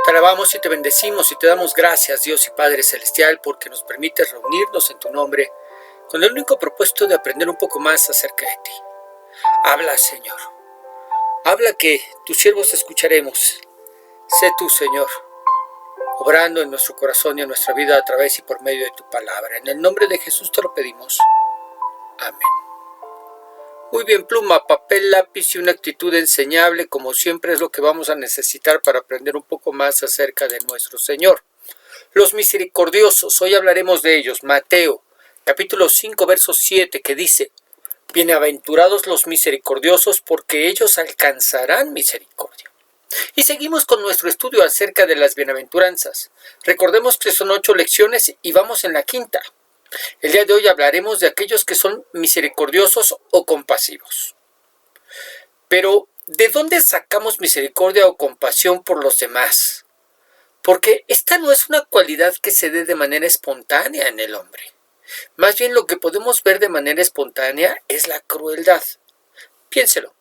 Te alabamos y te bendecimos y te damos gracias, Dios y Padre Celestial, porque nos permites reunirnos en tu nombre con el único propósito de aprender un poco más acerca de ti. Habla, Señor. Habla que tus siervos escucharemos. Sé tú, Señor, obrando en nuestro corazón y en nuestra vida a través y por medio de tu palabra. En el nombre de Jesús te lo pedimos. Amén. Muy bien, pluma, papel, lápiz y una actitud enseñable, como siempre es lo que vamos a necesitar para aprender un poco más acerca de nuestro Señor. Los misericordiosos, hoy hablaremos de ellos. Mateo, capítulo 5, verso 7, que dice: Bienaventurados los misericordiosos, porque ellos alcanzarán misericordia. Y seguimos con nuestro estudio acerca de las bienaventuranzas. Recordemos que son 8 lecciones y vamos en la 5ª. El día de hoy hablaremos de aquellos que son misericordiosos o compasivos. Pero, ¿de dónde sacamos misericordia o compasión por los demás? Porque esta no es una cualidad que se dé de manera espontánea en el hombre. Más bien lo que podemos ver de manera espontánea es la crueldad. Piénselo.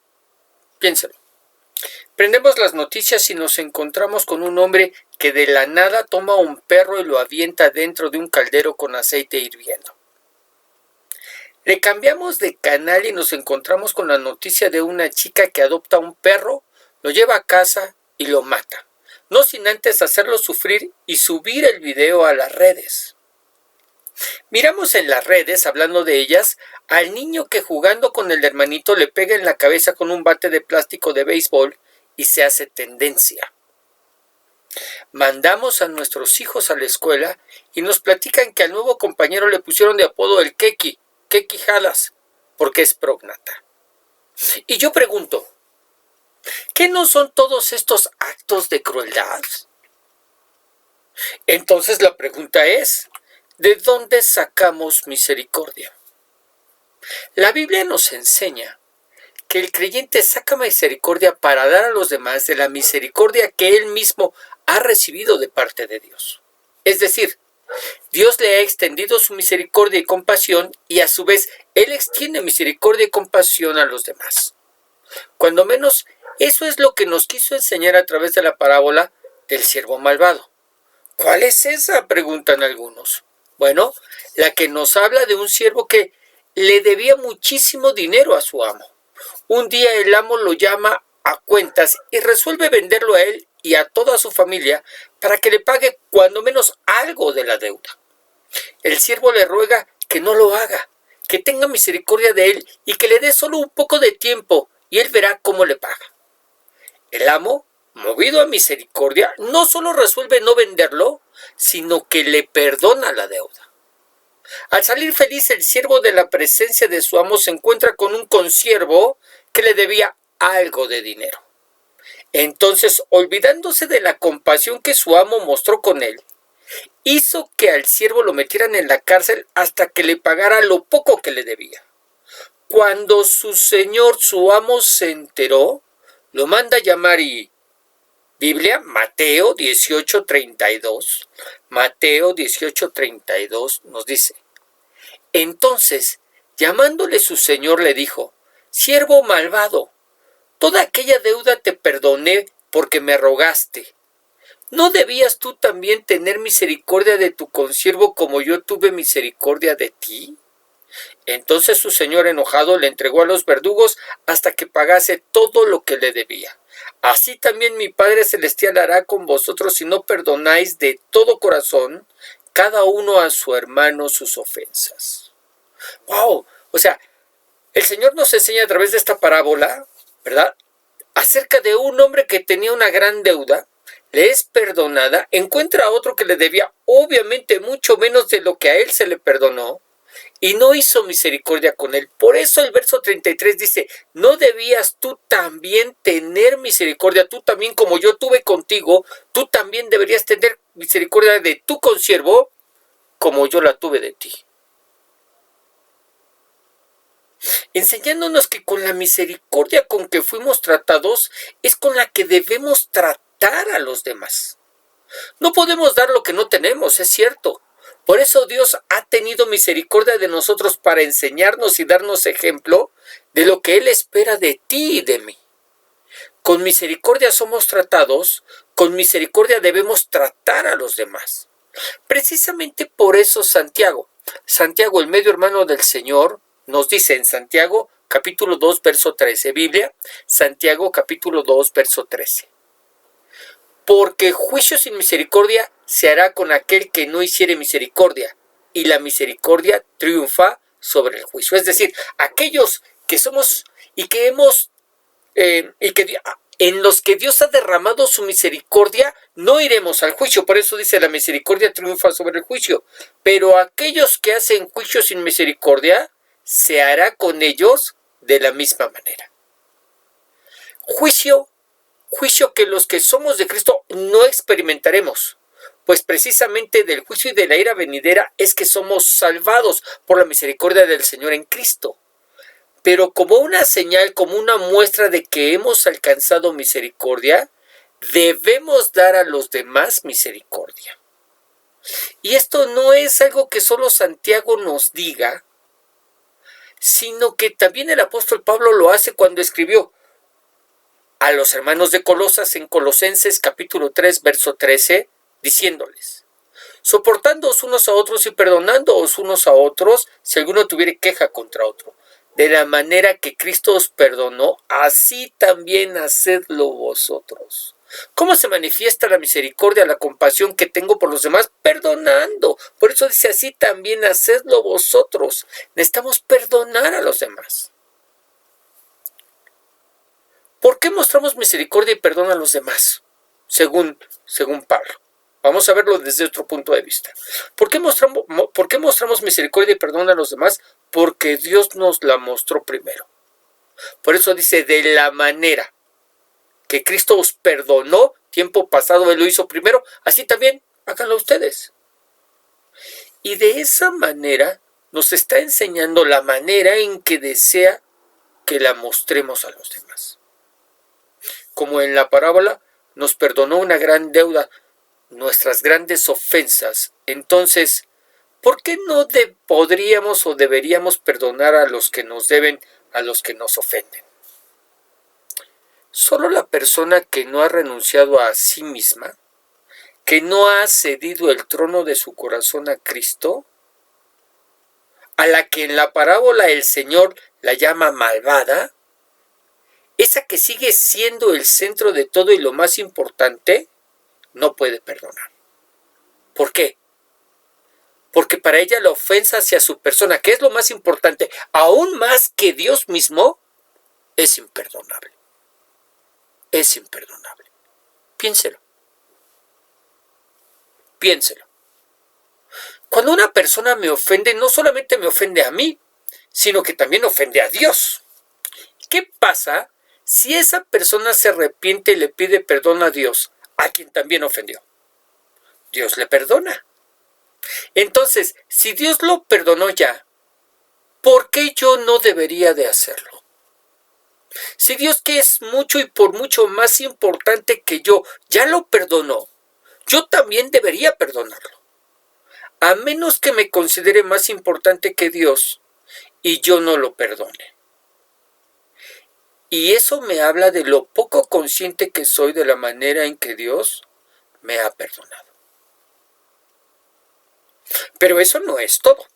Prendemos las noticias y nos encontramos con un hombre que de la nada toma un perro y lo avienta dentro de un caldero con aceite hirviendo. Le cambiamos de canal y nos encontramos con la noticia de una chica que adopta un perro, lo lleva a casa y lo mata, no sin antes hacerlo sufrir y subir el video a las redes. Miramos en las redes, hablando de ellas, al niño que jugando con el hermanito le pega en la cabeza con un bate de plástico de béisbol y se hace tendencia. Mandamos a nuestros hijos a la escuela y nos platican que al nuevo compañero le pusieron de apodo el Keki Jalas, porque es prógnata. Y yo pregunto, ¿qué no son todos estos actos de crueldad? Entonces la pregunta es, ¿de dónde sacamos misericordia? La Biblia nos enseña que el creyente saca misericordia para dar a los demás de la misericordia que él mismo ha recibido de parte de Dios. Es decir, Dios le ha extendido su misericordia y compasión y a su vez Él extiende misericordia y compasión a los demás. Cuando menos, eso es lo que nos quiso enseñar a través de la parábola del siervo malvado. ¿Cuál es esa?, preguntan algunos. Bueno, la que nos habla de un siervo que le debía muchísimo dinero a su amo. Un día el amo lo llama a cuentas y resuelve venderlo a él y a toda su familia para que le pague cuando menos algo de la deuda. El siervo le ruega que no lo haga, que tenga misericordia de él y que le dé solo un poco de tiempo y él verá cómo le paga. El amo, movido a misericordia, no solo resuelve no venderlo, sino que le perdona la deuda. Al salir feliz el siervo de la presencia de su amo se encuentra con un consiervo que le debía algo de dinero. Entonces, olvidándose de la compasión que su amo mostró con él, hizo que al siervo lo metieran en la cárcel hasta que le pagara lo poco que le debía. Cuando su amo se enteró, lo manda a llamar y... Biblia, Mateo 18:32. Mateo 18:32 nos dice: Entonces, llamándole su señor, le dijo: Siervo malvado, toda aquella deuda te perdoné porque me rogaste. ¿No debías tú también tener misericordia de tu consiervo como yo tuve misericordia de ti? Entonces su señor enojado le entregó a los verdugos hasta que pagase todo lo que le debía. Así también mi Padre Celestial hará con vosotros si no perdonáis de todo corazón cada uno a su hermano sus ofensas. ¡Wow! O sea, el Señor nos enseña a través de esta parábola, ¿verdad?, acerca de un hombre que tenía una gran deuda, le es perdonada, encuentra a otro que le debía obviamente mucho menos de lo que a él se le perdonó, y no hizo misericordia con él. Por eso el verso 33 dice: ¿no debías tú también tener misericordia? Tú también, como yo tuve contigo, tú también deberías tener misericordia de tu consiervo, como yo la tuve de ti. Enseñándonos que con la misericordia con que fuimos tratados es con la que debemos tratar a los demás. No podemos dar lo que no tenemos, es cierto. Por eso Dios ha tenido misericordia de nosotros para enseñarnos y darnos ejemplo de lo que Él espera de ti y de mí. Con misericordia somos tratados con misericordia debemos tratar a los demás. Precisamente por eso Santiago, el medio hermano del Señor, nos dice en Santiago capítulo 2, verso 13, Biblia, Santiago capítulo 2, verso 13. Porque juicio sin misericordia se hará con aquel que no hiciere misericordia, y la misericordia triunfa sobre el juicio. Es decir, aquellos que somos y que hemos, en los que Dios ha derramado su misericordia, no iremos al juicio. Por eso dice, la misericordia triunfa sobre el juicio. Pero aquellos que hacen juicio sin misericordia, se hará con ellos de la misma manera. Juicio que los que somos de Cristo no experimentaremos, pues precisamente del juicio y de la ira venidera es que somos salvados por la misericordia del Señor en Cristo. Pero como una señal, como una muestra de que hemos alcanzado misericordia, debemos dar a los demás misericordia. Y esto no es algo que solo Santiago nos diga, sino que también el apóstol Pablo lo hace cuando escribió a los hermanos de Colosas en Colosenses capítulo 3, verso 13, diciéndoles: soportándoos unos a otros y perdonándoos unos a otros si alguno tuviere queja contra otro. De la manera que Cristo os perdonó, así también hacedlo vosotros. ¿Cómo se manifiesta la misericordia, la compasión que tengo por los demás? Perdonando. Por eso dice, así también hacedlo vosotros. Necesitamos perdonar a los demás. ¿Por qué mostramos misericordia y perdón a los demás? Según Pablo. Vamos a verlo desde otro punto de vista. ¿Por qué mostramos misericordia y perdón a los demás? Porque Dios nos la mostró primero. Por eso dice, de la manera que Cristo os perdonó, tiempo pasado Él lo hizo primero, así también háganlo ustedes. Y de esa manera nos está enseñando la manera en que desea que la mostremos a los demás. Como en la parábola, nos perdonó una gran deuda, nuestras grandes ofensas. Entonces, ¿por qué no podríamos o deberíamos perdonar a los que nos deben, a los que nos ofenden? Solo la persona que no ha renunciado a sí misma, que no ha cedido el trono de su corazón a Cristo, a la que en la parábola el Señor la llama malvada, esa que sigue siendo el centro de todo y lo más importante, no puede perdonar. ¿Por qué? Porque para ella la ofensa hacia su persona, que es lo más importante, aún más que Dios mismo, es imperdonable. Es imperdonable. Piénselo. Piénselo. Cuando una persona me ofende, no solamente me ofende a mí, sino que también ofende a Dios. ¿Qué pasa si esa persona se arrepiente y le pide perdón a Dios, a quien también ofendió? Dios le perdona. Entonces, si Dios lo perdonó ya, ¿por qué yo no debería de hacerlo? Si Dios, que es mucho y por mucho más importante que yo, ya lo perdonó, yo también debería perdonarlo. A menos que me considere más importante que Dios y yo no lo perdone. Y eso me habla de lo poco consciente que soy de la manera en que Dios me ha perdonado. Pero eso no es todo.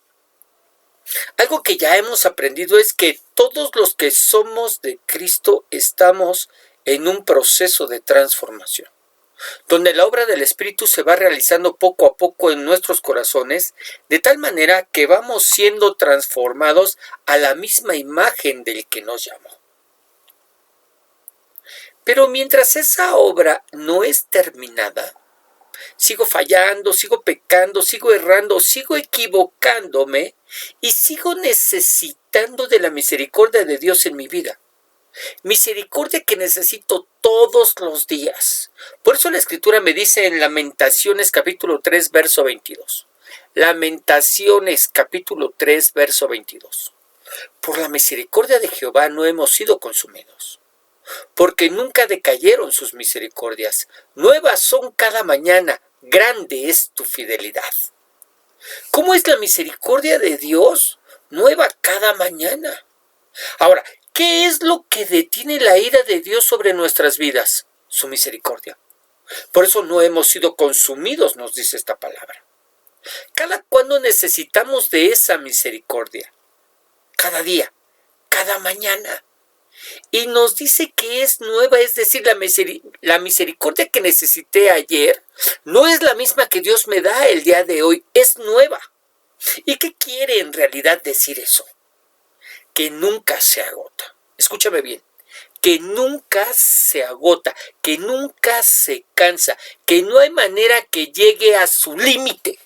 Algo que ya hemos aprendido es que todos los que somos de Cristo estamos en un proceso de transformación, donde la obra del Espíritu se va realizando poco a poco en nuestros corazones, de tal manera que vamos siendo transformados a la misma imagen del que nos llamó. Pero mientras esa obra no es terminada, sigo fallando, sigo pecando, sigo errando, sigo equivocándome y sigo necesitando de la misericordia de Dios en mi vida. Misericordia que necesito todos los días. Por eso la Escritura me dice en Lamentaciones capítulo 3, verso 22. Lamentaciones capítulo 3, verso 22. Por la misericordia de Jehová no hemos sido consumidos, porque nunca decayeron sus misericordias. Nuevas son cada mañana, grande es tu fidelidad. ¿Cómo es la misericordia de Dios? Nueva cada mañana. Ahora, ¿qué es lo que detiene la ira de Dios sobre nuestras vidas? Su misericordia. Por eso no hemos sido consumidos, nos dice esta palabra. ¿Cada cuándo necesitamos de esa misericordia? Cada día, cada mañana. Y nos dice que es nueva, es decir, la misericordia que necesité ayer no es la misma que Dios me da el día de hoy, es nueva. ¿Y qué quiere en realidad decir eso? Que nunca se agota. Escúchame bien, que nunca se agota, que nunca se cansa, que no hay manera que llegue a su límite.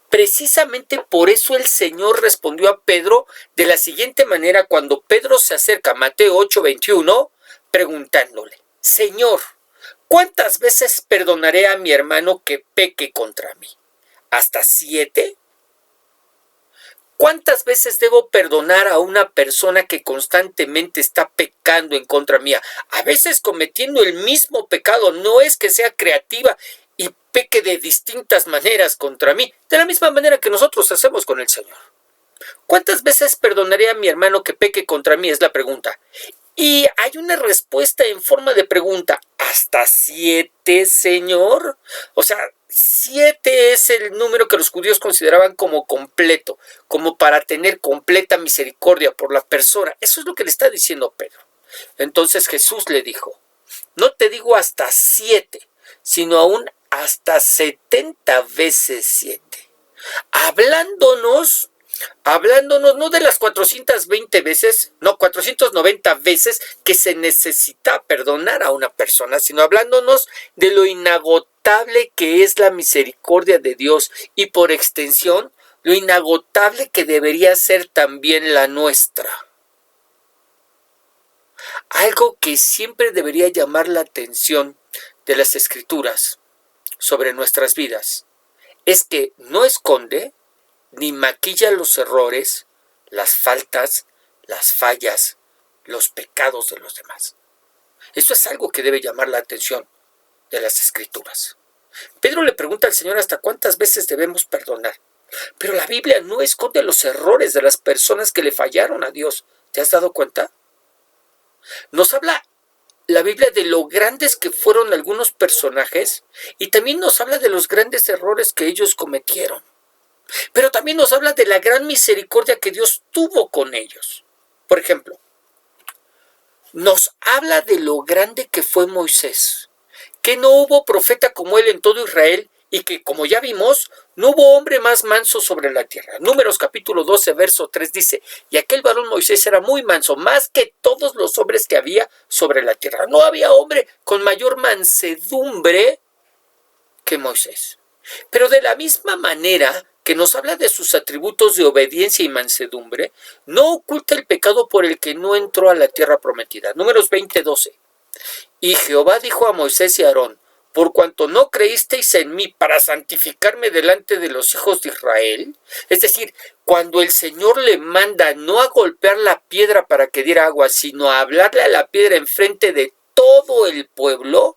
Precisamente por eso el Señor respondió a Pedro de la siguiente manera cuando Pedro se acerca a Mateo 8:21, preguntándole: Señor, ¿cuántas veces perdonaré a mi hermano que peque contra mí? ¿Hasta 7? ¿Cuántas veces debo perdonar a una persona que constantemente está pecando en contra mía? A veces cometiendo el mismo pecado, no es que sea creativa y peque de distintas maneras contra mí, de la misma manera que nosotros hacemos con el Señor. ¿Cuántas veces perdonaré a mi hermano que peque contra mí? Es la pregunta. Y hay una respuesta en forma de pregunta. ¿Hasta 7, Señor? O sea, 7 es el número que los judíos consideraban como completo, como para tener completa misericordia por la persona. Eso es lo que le está diciendo Pedro. Entonces Jesús le dijo: no te digo hasta 7, sino aún hasta 70 veces 7. Hablándonos no de las 420 veces, no, 490 veces que se necesita perdonar a una persona, sino hablándonos de lo inagotable que es la misericordia de Dios y por extensión, lo inagotable que debería ser también la nuestra. Algo que siempre debería llamar la atención de las Escrituras sobre nuestras vidas es que no esconde ni maquilla los errores, las faltas, las fallas, los pecados de los demás. Eso es algo que debe llamar la atención de las Escrituras. Pedro le pregunta al Señor hasta cuántas veces debemos perdonar. Pero la Biblia no esconde los errores de las personas que le fallaron a Dios. ¿Te has dado cuenta? Nos habla la Biblia de lo grandes que fueron algunos personajes y también nos habla de los grandes errores que ellos cometieron. Pero también nos habla de la gran misericordia que Dios tuvo con ellos. Por ejemplo, nos habla de lo grande que fue Moisés, que no hubo profeta como él en todo Israel y que, como ya vimos, no hubo hombre más manso sobre la tierra. Números capítulo 12, verso 3 dice: y aquel varón Moisés era muy manso, más que todos los hombres que había sobre la tierra. No había hombre con mayor mansedumbre que Moisés. Pero de la misma manera que nos habla de sus atributos de obediencia y mansedumbre, no oculta el pecado por el que no entró a la tierra prometida. Números 20:12. Y Jehová dijo a Moisés y a Aarón: por cuanto no creísteis en mí para santificarme delante de los hijos de Israel, es decir, cuando el Señor le manda no a golpear la piedra para que diera agua, sino a hablarle a la piedra enfrente de todo el pueblo,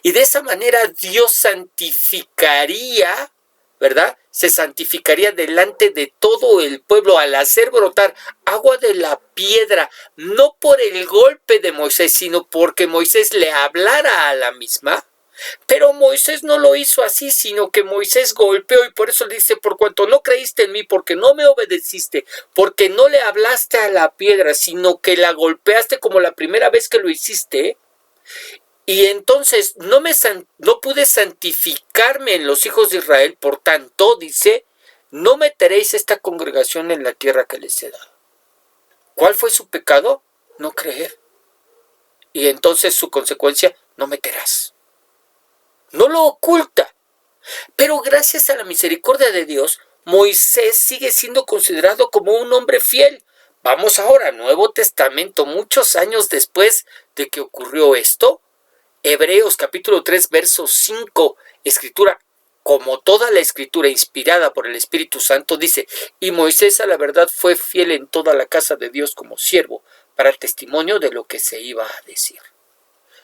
y de esa manera Dios santificaría, ¿verdad? Se santificaría delante de todo el pueblo al hacer brotar agua de la piedra, no por el golpe de Moisés, sino porque Moisés le hablara a la misma. Pero Moisés no lo hizo así, sino que Moisés golpeó, y por eso le dice: por cuanto no creíste en mí, porque no me obedeciste, porque no le hablaste a la piedra, sino que la golpeaste como la primera vez que lo hiciste, y entonces no pude santificarme en los hijos de Israel, por tanto, dice, no meteréis esta congregación en la tierra que les he dado. ¿Cuál fue su pecado? No creer. Y entonces su consecuencia: no meterás. No lo oculta. Pero gracias a la misericordia de Dios, Moisés sigue siendo considerado como un hombre fiel. Vamos ahora al Nuevo Testamento, muchos años después de que ocurrió esto. Hebreos capítulo 3, verso 5, escritura, como toda la escritura inspirada por el Espíritu Santo, dice: y Moisés a la verdad fue fiel en toda la casa de Dios como siervo, para testimonio de lo que se iba a decir.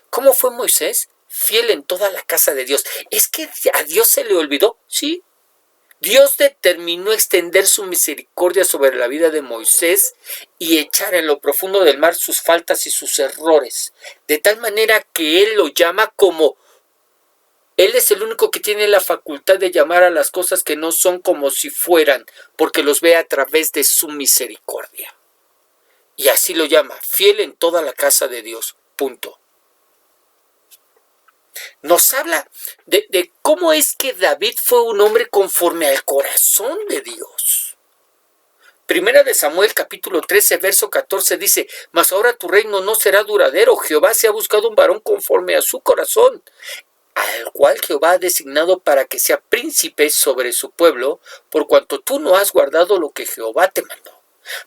¿Cómo fue Moisés? Fiel en toda la casa de Dios. ¿Es que a Dios se le olvidó? Sí. Dios determinó extender su misericordia sobre la vida de Moisés y echar en lo profundo del mar sus faltas y sus errores, de tal manera que él lo llama como Él es el único que tiene la facultad de llamar a las cosas que no son como si fueran, porque los ve a través de su misericordia. Y así lo llama, fiel en toda la casa de Dios. Punto. Nos habla de cómo es que David fue un hombre conforme al corazón de Dios. Primera de Samuel, capítulo 13, verso 14 dice: mas ahora tu reino no será duradero. Jehová se ha buscado un varón conforme a su corazón, al cual Jehová ha designado para que sea príncipe sobre su pueblo, por cuanto tú no has guardado lo que Jehová te mandó.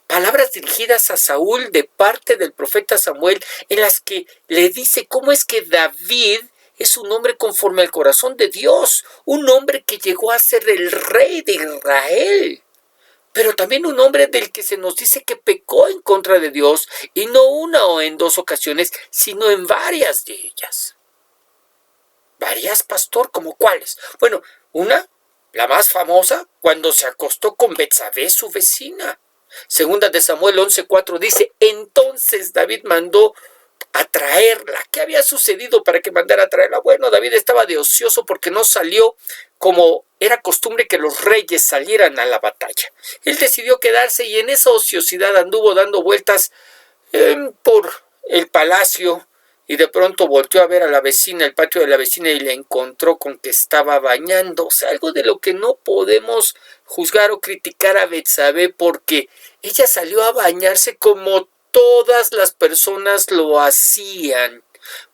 Palabras dirigidas a Saúl de parte del profeta Samuel, en las que le dice cómo es que David es un hombre conforme al corazón de Dios, un hombre que llegó a ser el rey de Israel, pero también un hombre del que se nos dice que pecó en contra de Dios, y no una o en dos ocasiones, sino en varias de ellas. ¿Varias, pastor? ¿Cómo cuáles? Bueno, una, la más famosa, cuando se acostó con Betsabé, su vecina. Segunda de Samuel 11:4 dice: entonces David mandó a traerla. ¿Qué había sucedido para que mandara a traerla? Bueno, David estaba de ocioso porque no salió como era costumbre que los reyes salieran a la batalla. Él decidió quedarse y en esa ociosidad anduvo dando vueltas por el palacio, y de pronto volteó a ver a la vecina, el patio de la vecina, y la encontró con que estaba bañando. O sea, algo de lo que no podemos juzgar o criticar a Betsabé, porque ella salió a bañarse como todas las personas lo hacían,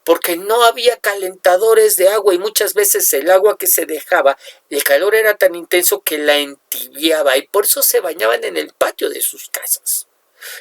porque no había calentadores de agua, y muchas veces el agua que se dejaba, el calor era tan intenso que la entibiaba, y por eso se bañaban en el patio de sus casas.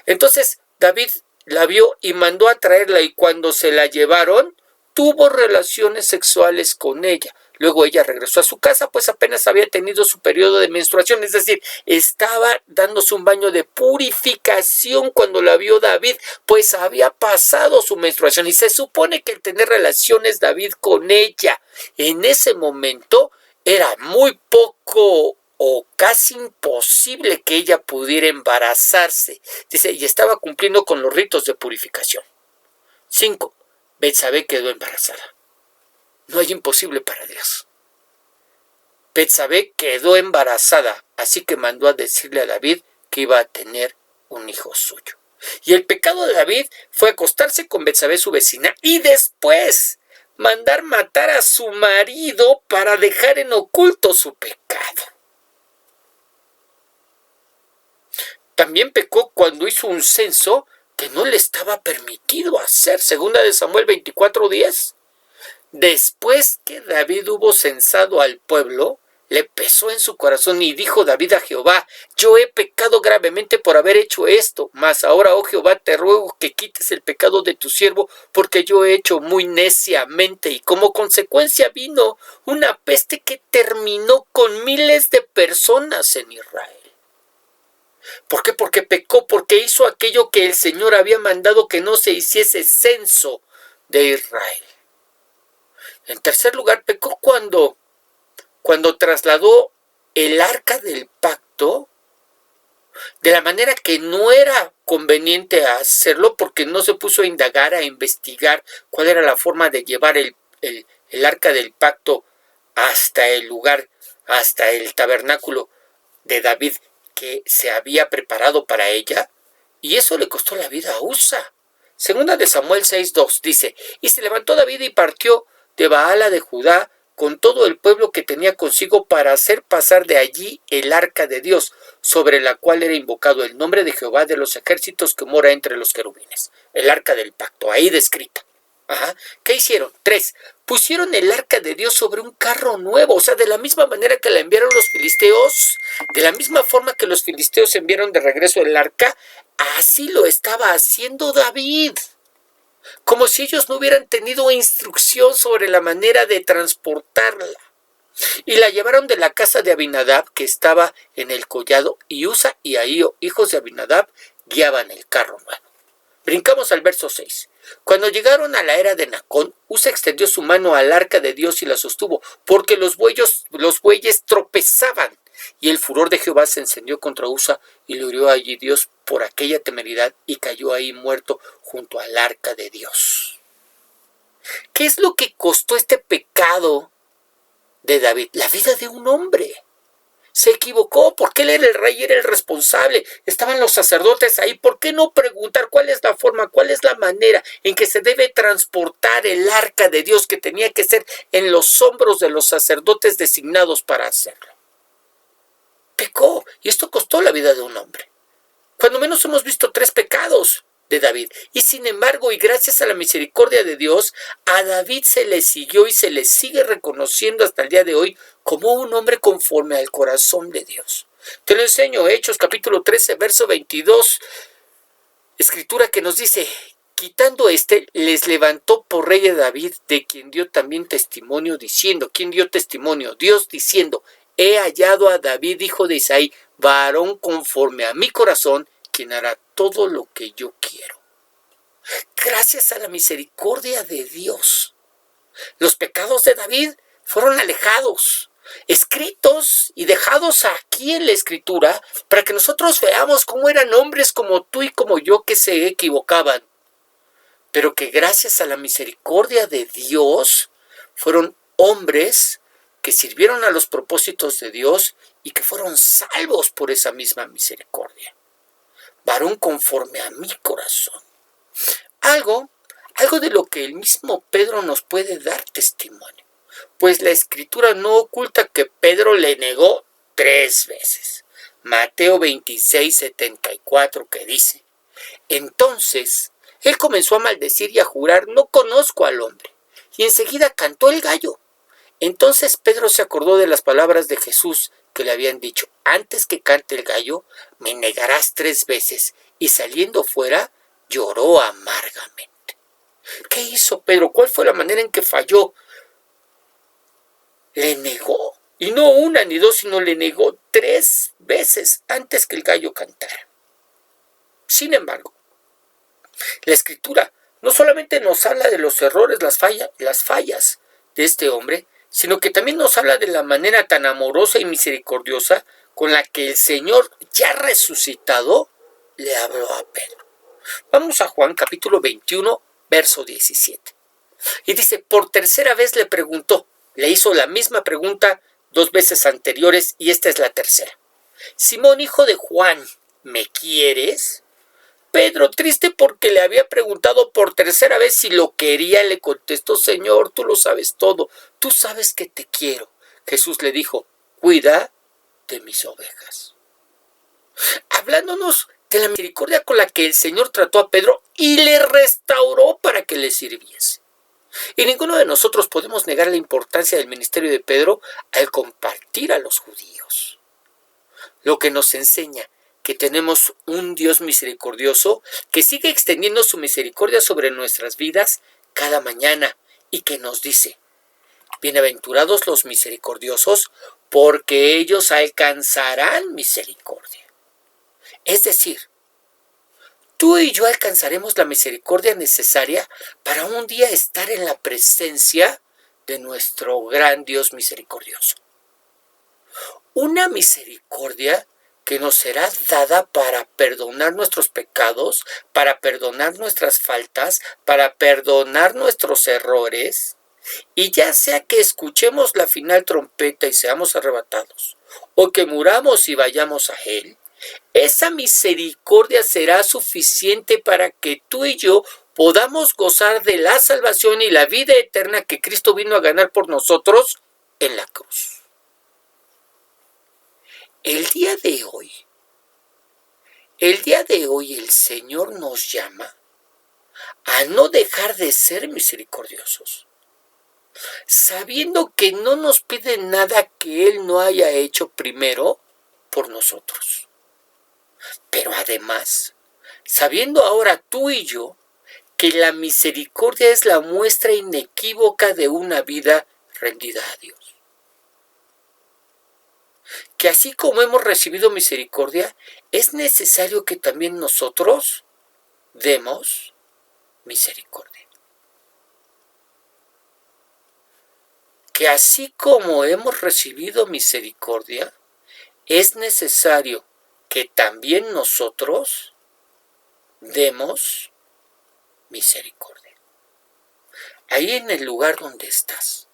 Entonces David la vio y mandó a traerla, y cuando se la llevaron, tuvo relaciones sexuales con ella. Luego ella regresó a su casa, pues apenas había tenido su periodo de menstruación, es decir, estaba dándose un baño de purificación cuando la vio David, pues había pasado su menstruación, y se supone que el tener relaciones David con ella en ese momento era muy poco o casi imposible que ella pudiera embarazarse. Dice, y estaba cumpliendo con los ritos de purificación. 5. Betsabé quedó embarazada. No hay imposible para Dios. Betsabé quedó embarazada, así que mandó a decirle a David que iba a tener un hijo suyo. Y el pecado de David fue acostarse con Betsabé, su vecina, y después mandar matar a su marido para dejar en oculto su pecado. También pecó cuando hizo un censo que no le estaba permitido hacer. Segunda de Samuel 24:10. Después que David hubo censado al pueblo, le pesó en su corazón, y dijo David a Jehová: yo he pecado gravemente por haber hecho esto, mas ahora, oh Jehová, te ruego que quites el pecado de tu siervo, porque yo he hecho muy neciamente. Y como consecuencia vino una peste que terminó con miles de personas en Israel. ¿Por qué? Porque pecó, porque hizo aquello que el Señor había mandado que no se hiciese censo de Israel. En tercer lugar, pecó cuando trasladó el arca del pacto de la manera que no era conveniente hacerlo, porque no se puso a indagar, a investigar cuál era la forma de llevar el arca del pacto hasta el lugar, hasta el tabernáculo de David que se había preparado para ella, y eso le costó la vida a Usa. Segunda de Samuel 6:2 dice: y se levantó David y partió de Baala de Judá con todo el pueblo que tenía consigo para hacer pasar de allí el arca de Dios, sobre la cual era invocado el nombre de Jehová de los ejércitos que mora entre los querubines. El arca del pacto, ahí descrita. ¿Qué hicieron? 3. Pusieron el arca de Dios sobre un carro nuevo. O sea, de la misma manera que la enviaron los filisteos, de la misma forma que los filisteos enviaron de regreso el arca, así lo estaba haciendo David. Como si ellos no hubieran tenido instrucción sobre la manera de transportarla. Y la llevaron de la casa de Abinadab, que estaba en el collado, y Usa y Ahío, hijos de Abinadab, guiaban el carro nuevo. Brincamos al verso 6. Cuando llegaron a la era de Nacón, Usa extendió su mano al arca de Dios y la sostuvo, porque los bueyes tropezaban. Y el furor de Jehová se encendió contra Usa, y le hirió allí Dios por aquella temeridad, y cayó ahí muerto junto al arca de Dios. ¿Qué es lo que costó este pecado de David, la vida de un hombre. Se equivocó porque él era el rey, era el responsable. Estaban los sacerdotes ahí. ¿Por qué no preguntar cuál es la forma, cuál es la manera en que se debe transportar el arca de Dios que tenía que ser en los hombros de los sacerdotes designados para hacerlo? Pecó y esto costó la vida de un hombre. Cuando menos hemos visto 3 pecados de David. Y sin embargo, y gracias a la misericordia de Dios, a David se le siguió y se le sigue reconociendo hasta el día de hoy como un hombre conforme al corazón de Dios. Te lo enseño, Hechos capítulo 13, verso 22, escritura que nos dice: quitando les levantó por rey a David, de quien dio también testimonio diciendo. ¿Quién dio testimonio? Dios diciendo: he hallado a David, hijo de Isaí, varón conforme a mi corazón, quien hará todo lo que yo quiero. Gracias a la misericordia de Dios, los pecados de David fueron alejados, escritos y dejados aquí en la escritura para que nosotros veamos cómo eran hombres como tú y como yo que se equivocaban, pero que gracias a la misericordia de Dios fueron hombres que sirvieron a los propósitos de Dios y que fueron salvos por esa misma misericordia. Varón conforme a mi corazón. Algo de lo que el mismo Pedro nos puede dar testimonio, pues la escritura no oculta que Pedro le negó 3 veces. Mateo 26, 74, que dice: entonces él comenzó a maldecir y a jurar: no conozco al hombre. Y enseguida cantó el gallo. Entonces Pedro se acordó de las palabras de Jesús que le habían dicho: antes que cante el gallo, me negarás 3 veces. Y saliendo fuera, lloró amargamente. ¿Qué hizo Pedro? ¿Cuál fue la manera en que falló? Le negó. Y no 1 ni 2, sino le negó 3 veces antes que el gallo cantara. Sin embargo, la escritura no solamente nos habla de los errores, las fallas de este hombre, sino que también nos habla de la manera tan amorosa y misericordiosa con la que el Señor, ya resucitado, le habló a Pedro. Vamos a Juan capítulo 21, verso 17. Y dice: por 3ª vez le preguntó, le hizo la misma pregunta 2 veces anteriores y esta es la 3ª. Simón, hijo de Juan, ¿me quieres? Pedro, triste porque le había preguntado por 3ª vez si lo quería, le contestó: Señor, tú lo sabes todo, tú sabes que te quiero. Jesús le dijo: cuida de mis ovejas. Hablándonos de la misericordia con la que el Señor trató a Pedro y le restauró para que le sirviese. Y ninguno de nosotros podemos negar la importancia del ministerio de Pedro al compartir a los judíos. Lo que nos enseña que tenemos un Dios misericordioso que sigue extendiendo su misericordia sobre nuestras vidas cada mañana y que nos dice: bienaventurados los misericordiosos, porque ellos alcanzarán misericordia. Es decir, tú y yo alcanzaremos la misericordia necesaria para un día estar en la presencia de nuestro gran Dios misericordioso. Una misericordia que nos será dada para perdonar nuestros pecados, para perdonar nuestras faltas, para perdonar nuestros errores, y ya sea que escuchemos la final trompeta y seamos arrebatados, o que muramos y vayamos a Él, esa misericordia será suficiente para que tú y yo podamos gozar de la salvación y la vida eterna que Cristo vino a ganar por nosotros en la cruz. El día de hoy el Señor nos llama a no dejar de ser misericordiosos, sabiendo que no nos pide nada que Él no haya hecho primero por nosotros. Pero además, sabiendo ahora tú y yo que la misericordia es la muestra inequívoca de una vida rendida a Dios. Que así como hemos recibido misericordia, es necesario que también nosotros demos misericordia. Que así como hemos recibido misericordia, es necesario que también nosotros demos misericordia. Ahí en el lugar donde estás,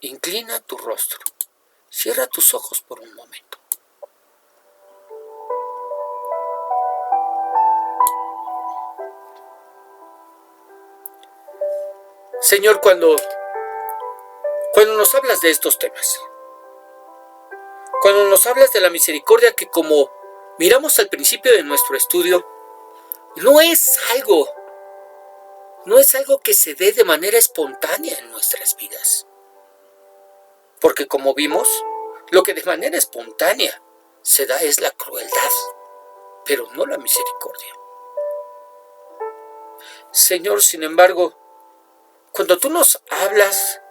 inclina tu rostro, cierra tus ojos por un momento. Señor, cuando nos hablas de estos temas, cuando nos hablas de la misericordia que, como miramos al principio de nuestro estudio, no es algo que se dé de manera espontánea en nuestras vidas. Porque como vimos, lo que de manera espontánea se da es la crueldad, pero no la misericordia. Señor, sin embargo, cuando tú nos hablas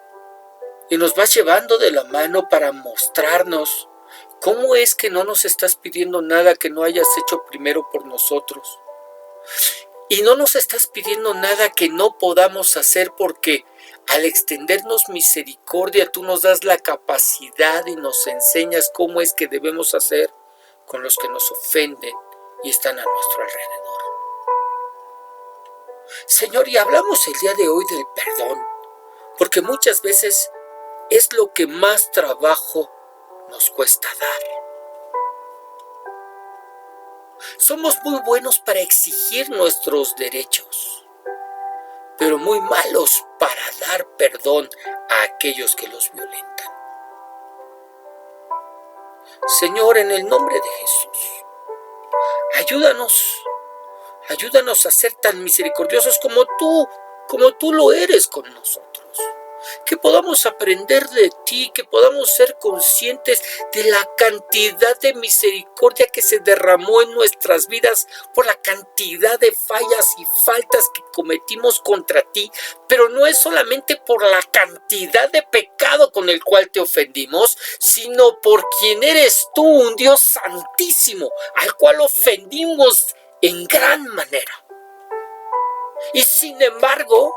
y nos vas llevando de la mano para mostrarnos cómo es que no nos estás pidiendo nada que no hayas hecho primero por nosotros, y no nos estás pidiendo nada que no podamos hacer, porque al extendernos misericordia tú nos das la capacidad y nos enseñas cómo es que debemos hacer con los que nos ofenden y están a nuestro alrededor. Señor, y hablamos el día de hoy del perdón, porque muchas veces es lo que más trabajo nos cuesta dar. Somos muy buenos para exigir nuestros derechos, pero muy malos para dar perdón a aquellos que los violentan. Señor, en el nombre de Jesús, ayúdanos a ser tan misericordiosos como tú lo eres con nosotros. Que podamos aprender de ti, que podamos ser conscientes de la cantidad de misericordia que se derramó en nuestras vidas por la cantidad de fallas y faltas que cometimos contra ti, pero no es solamente por la cantidad de pecado con el cual te ofendimos, sino por quien eres tú, un Dios santísimo, al cual ofendimos en gran manera. Y sin embargo,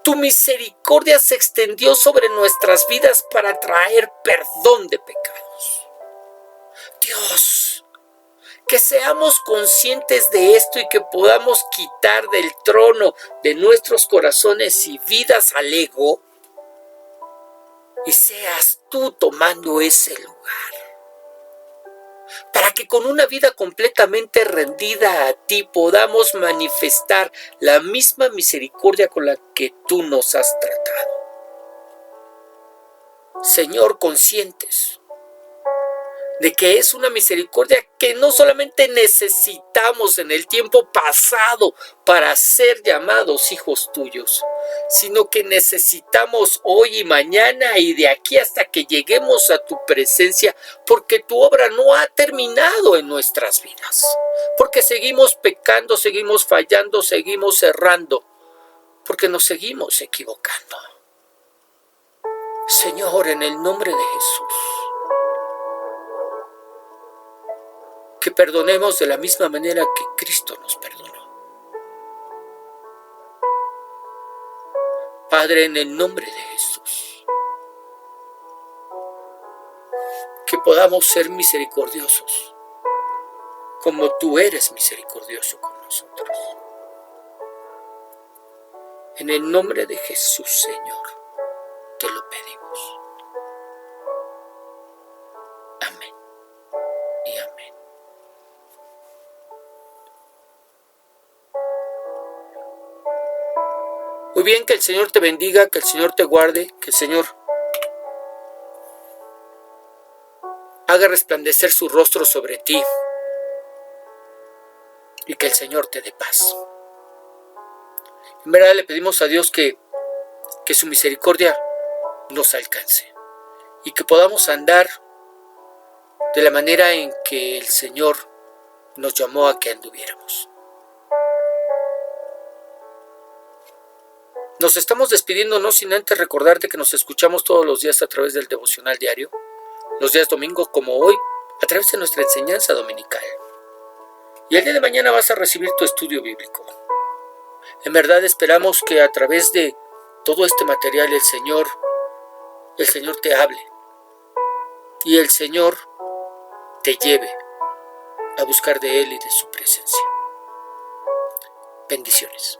tu misericordia se extendió sobre nuestras vidas para traer perdón de pecados. Dios, que seamos conscientes de esto y que podamos quitar del trono de nuestros corazones y vidas al ego, y seas tú tomando ese lugar, para que con una vida completamente rendida a ti podamos manifestar la misma misericordia con la que tú nos has tratado. Señor, conscientes de que es una misericordia que no solamente necesitamos en el tiempo pasado para ser llamados hijos tuyos, sino que necesitamos hoy y mañana y de aquí hasta que lleguemos a tu presencia, porque tu obra no ha terminado en nuestras vidas, porque seguimos pecando, seguimos fallando, seguimos errando, porque nos seguimos equivocando. Señor, en el nombre de Jesús, que perdonemos de la misma manera que Cristo nos perdonó. Padre, en el nombre de Jesús, que podamos ser misericordiosos, como tú eres misericordioso con nosotros. En el nombre de Jesús, Señor, te lo pedimos. Amén y amén. Muy bien, que el Señor te bendiga, que el Señor te guarde, que el Señor haga resplandecer su rostro sobre ti y que el Señor te dé paz. En verdad le pedimos a Dios que su misericordia nos alcance y que podamos andar de la manera en que el Señor nos llamó a que anduviéramos. Nos estamos despidiendo, no sin antes recordarte que nos escuchamos todos los días a través del devocional diario, los días domingos como hoy, a través de nuestra enseñanza dominical. Y el día de mañana vas a recibir tu estudio bíblico. En verdad esperamos que a través de todo este material el Señor te hable y el Señor te lleve a buscar de Él y de su presencia. Bendiciones.